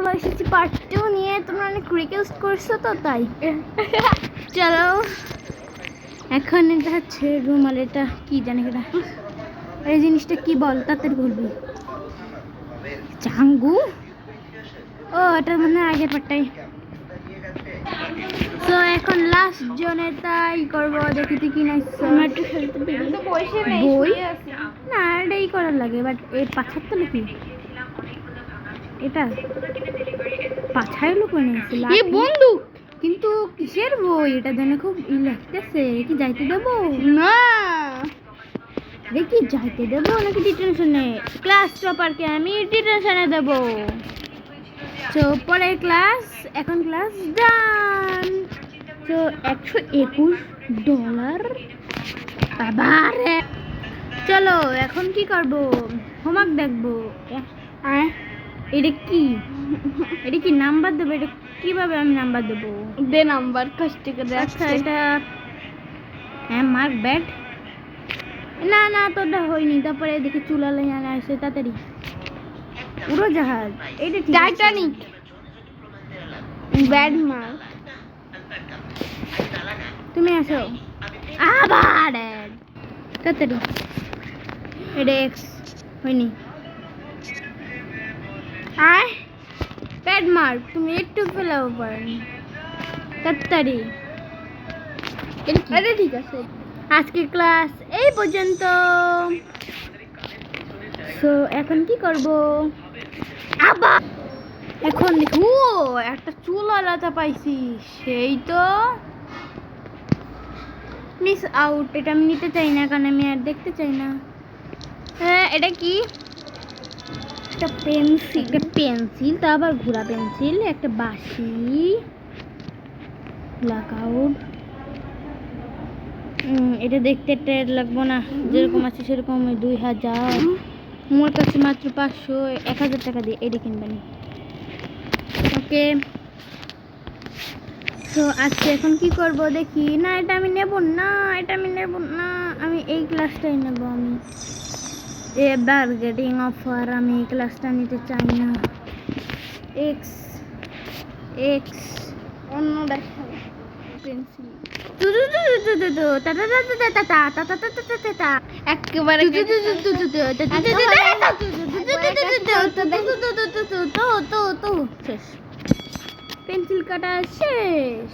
চলো এসেছি পার্ট 2 নিয়ে। তোমরা অনেক রিকোয়েস্ট করছো তো তাই চলো। এখন এটা হচ্ছে রুমাল, এটা কি জানি এটা এই জিনিসটা কি বল তাড়াতাড়ি বলবি। চাঙ্গু, ও এটা মানে আগের পার্টটাই। তো এখন লাস্ট জনের তাই করবো। দেখি তুই কি নাইছো। বই না এটাই করার লাগে, বাট এই পাছার তো নাকি এটা পাছায় লুকো নিয়েছিল বন্দুক, কিন্তু কিসের বই এটা জানে খুব লাগতেছে। কি যাইতে দেবো না, দেখি যাইতে দেবো নাকি ডিটেনশনে? ক্লাস টপারকে আমি ডিটেনশনে দেবো। তো পরে ক্লাস, এখন ক্লাস ডান। তো $121 বাবা রে। চলো এখন কি করবো, হোমওয়ার্ক দেখবো। এটা কি, এটা কি নাম্বার দেবো? এটা কিভাবে আমি নাম্বার দেবো? দে নাম্বার কষ্ট করে। আচ্ছা এটা হ্যাঁ মার্ক ব্যাড, না না তোটা হয়নি। তারপরে দেখি চুলা লাইনা আসে তাড়াতাড়ি। উড়োজাহাজ, এটা টাইটানিক, ব্যাড মার্ক। তুমি আসো আবার তাড়াতাড়ি। এটা এক্স হয়নি, আয় ব্যাড মার্ক। তুমি একটু ফেলাও পারেন তাড়াতাড়ি। এটা ঠিক আছে। আজকের ক্লাস এই পর্যন্ত। সো এখন কি করব আবার? এখন দেখো একটা চুল আলাদা পাইছি, সেই তো মিস আউট। এটা আমি নিতে চাই না, কারণ আমি আর দেখতে চাই না। হ্যাঁ এটা কি? একটা পেন্সিল, একটা পেন্সিল, তা আবার ঘোড়া পেন্সিল। একটা বাঁশি, ব্ল্যাক আউট। এটা দেখতে টের লাগবো না, যেরকম আছে সেরকম। 2000 আমার কাছে মাত্র 500, 1000 টাকা দিয়ে এডি কিনবেন। ওকে তো আজকে এখন কি করব দেখি। না এটা আমি নেব না, এটা আমি নেব না, আমি এই ক্লাসটাই নেব। আমি এ বার্গেটিং অফার, আমি এই ক্লাসটা নিতে চাই না। এক্স এক্স অন্য দেখা পেন্সিল একেবারে পেন্সিল কাটা শেষ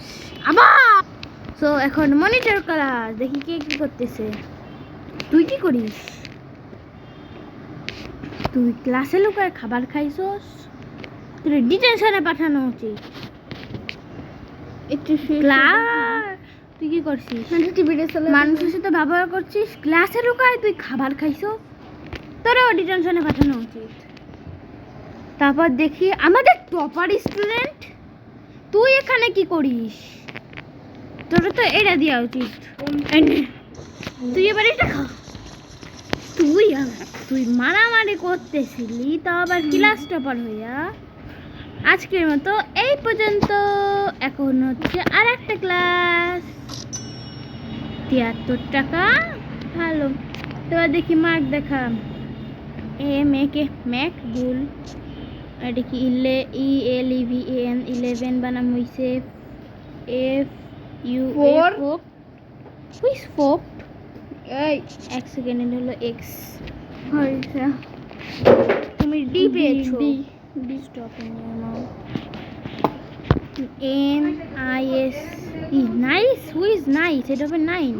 আবার। তো এখন মনিটর ক্লাস, দেখি কে কি করতেছে। তুই কি করিস? তুই ক্লাসে লুকায় খাবার খাইছস, তোর ডিটেনশনে পাঠানো উচিত। তুই কি করছিস? মানুষের সাথে ব্যবহার করছিস, ক্লাসে লুকায় তুই খাবার খাইছস, তোরও ডিটেনশনে পাঠানো উচিত। তারপর দেখি আমাদের টপার স্টুডেন্ট, তুই এখানে কি করিস? তোর তো এটা দেওয়া উচিত। তুই এবার এটা খা। তুই মারামারি করতেছিলি, তা আবার ক্লাস টপার হইয়া। আজকের মতো এই পর্যন্ত। এখন হচ্ছে আর একটা ক্লাস, 73 টাকা। ভালো। তো দেখি মার্ক দেখা। ম্যাক ভুল। এটা কি ELEVEN 11 বানাম হইছে FU4 হুইস 4। এই এক সেকেন্ড হলো এক্স হইছে। তুমি ডি পেয়েছো। D stop in your mouth. NICE nice, হুইজ নাইস, এটা হবে 9।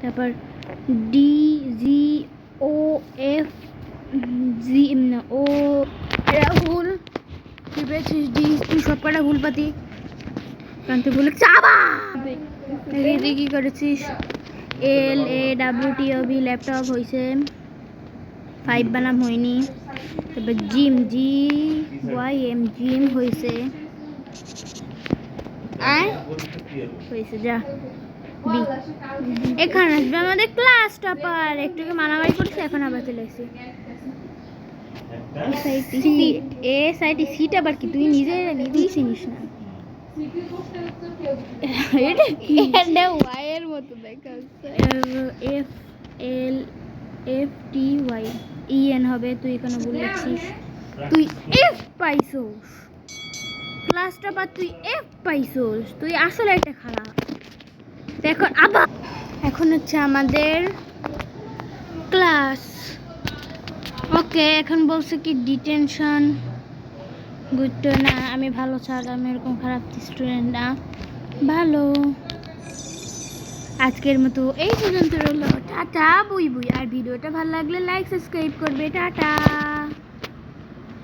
তারপর DGOF ও এটা ভুল। তুই পেয়েছিস ডি, তুই সব কটা ভুল পাতি, কারণ তুই ভুলে চাবা। তুই কি করেছিস? LAWTOB ল্যাপটপ হয়েছে 5 বানাম হয়নি। তারপর GYM জিম হয়েছে হয়েছে যা বি। এখানে আসবে আমাদের ক্লাস টপার, একটু মারামারি করছে, এখন আবার চলে এসেছি। এ সাইডে সিট আবার কি তুই নিজেই চিনিস না? এটা কি? এটা ওয়াইয়ের মতো দেখাচ্ছে। FLFTY EN হবে, তুই এখানে ভুল লিখছিস। তুই এফ পাইছোস, ক্লাসটা পা তুই এফ পাইছোস, তুই আসলে একটা খারাপ। এখন আবার এখন হচ্ছে আমাদের ক্লাস। ওকে, এখন বলছে কি ডিটেনশন গুড না, আমি ভালো স্যার, আমি এরকম খারাপ স্টুডেন্ট না, ভালো। আজকের মতো এই পর্যন্ত রইল, টাটা বুই বুই। আর ভিডিওটা ভালো লাগলে লাইক সাবস্ক্রাইব করবে, টাটা।